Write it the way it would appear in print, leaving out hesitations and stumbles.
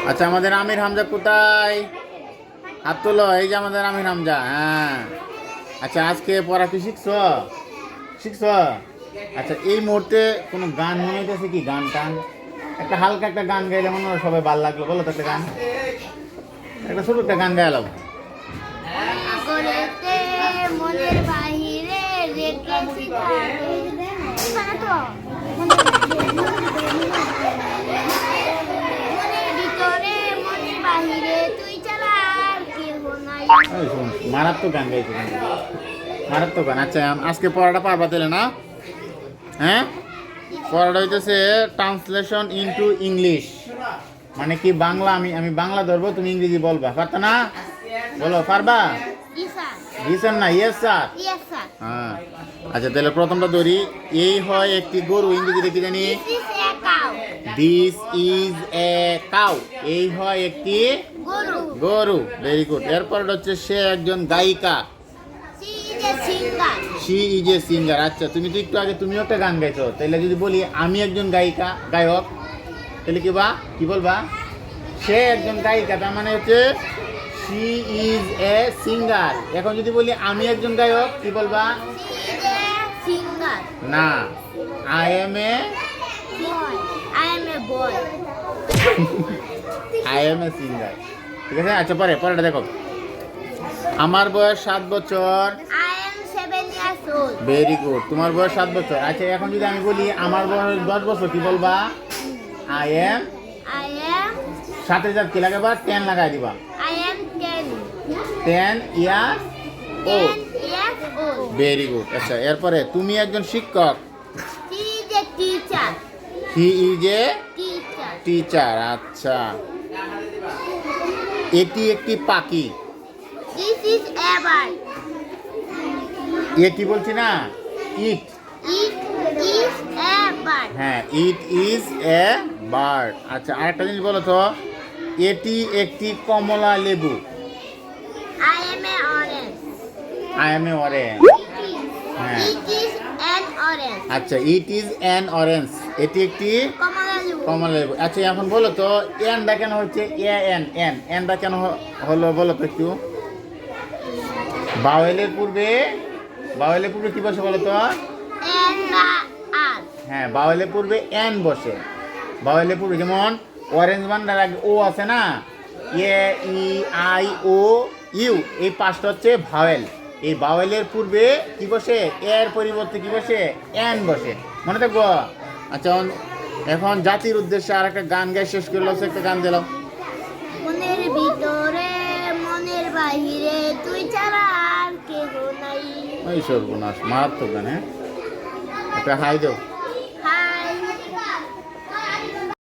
আচ্ছা, আমাদের আমির হামজা কোথায়? হাত তোলো। এই যে আমাদের আমির হামজা। হ্যাঁ, আচ্ছা, আজকে পড়া কি শিখছো? শিখছো? আচ্ছা, এই মুহূর্তে কোনো গান মনে হইতেছে কি? গান টান একটা হালকা একটা গান গাইলে মনে হয় সবাই ভালো লাগলো। বলো তো একটা গান, একটা ছোট একটা গান গাইলাম। করেতে মনের বাহিরে রেখেছি মনের ভিতরে মনের বাহিরে তুই ছাড়া আর কেউ নাই। এই শোন, মারাত্মক গান গাইছো কিন্তু, মারাত্মক গান। আচ্ছা, আজকে পড়াটা পারবা তাহলে না? হ্যাঁ, পড়াটা হইতেছে ট্রান্সলেশন ইনটু ইংলিশ। মানে কি, বাংলা আমি বাংলা ধরবো, তুমি ইংরেজি বলবা। পারতা না? বলো, পারবা? দিছেন না? Yes sir. হ্যাঁ, আচ্ছা, তাহলে প্রথমটা ধরি। এই হয় একটি গরু, ইংরেজিতে কি জানি? This is a cow. এই হয় একটি গরু। Very good. এরপর হচ্ছে সে একজন গায়িকা। She is a singer. আচ্ছা, তুমি তো একটু আগে তুমিও একটা গান গাইছো, তাহলে যদি বলি আমি একজন গায়িকা, গায়ক, তাহলে কি বলবা? সে একজন গায়িকা, তার মানে হচ্ছে শি ইজ এ সিঙ্গার। এখন যদি বলি আমি একজন গায়ক, কি বলবা? না, আই এম এ সিঙ্গার। ঠিক আছে। আচ্ছা, পরেটা দেখো। আমার বয়স 7 বছর। Very good. তোমার বয়স 7 বছর। আচ্ছা, এখন যদি আমি বলি আমার বয়স 10 বছর, কি বলবা? I am. সাথে সাথে কি লাগাবা? 10 লাগাই দিবা। 10 ইয়ার্স ওল্ড। Very good. আচ্ছা, এরপরে তুমি একজন শিক্ষক। He is a teacher. আচ্ছা, এটি একটি পাখি। কি বলছি না? ইট। হ্যাঁ, ইট ইজ এ বার্ড। আচ্ছা, আরেকটা জিনিস বলো তো। এটি একটি কমলা লেবু। I M A orange. হ্যাঁ, আচ্ছা, ইট ইজ অ্যান অরেঞ্জ। এটি একটি কমলা লেবু। আচ্ছা, এখন বলো তো এনটা কেন হচ্ছে এনটা কেন হলো বলো তো একটু। বাওয়েলের পূর্বে কি বসে বলো তো? হ্যাঁ, বাওয়েলের পূর্বে এন বসে। বাওয়েলের পূর্বে যেমন অরেঞ্জ বান্ডার আগে ও আছে না, এ ই আই ও ইউ, এই পাঁচটা হচ্ছে ভাওয়েল। এই ভাওয়েলের পূর্বে কি বসে? এর পরিবর্তে কি বসে? এন বসে। মনে থাকবো? আচ্ছা, এখন জাতির উদ্দেশ্যে আর একটা গান গাই শেষ করলো। একটা গান দিলাম। মনের ভিতরে মনের বাহিরে তুই ছাড়া আর কেউ নাই। ওই সর্বনাশ, মারাত্মক গান। হ্যাঁ, একটা হাই দাও।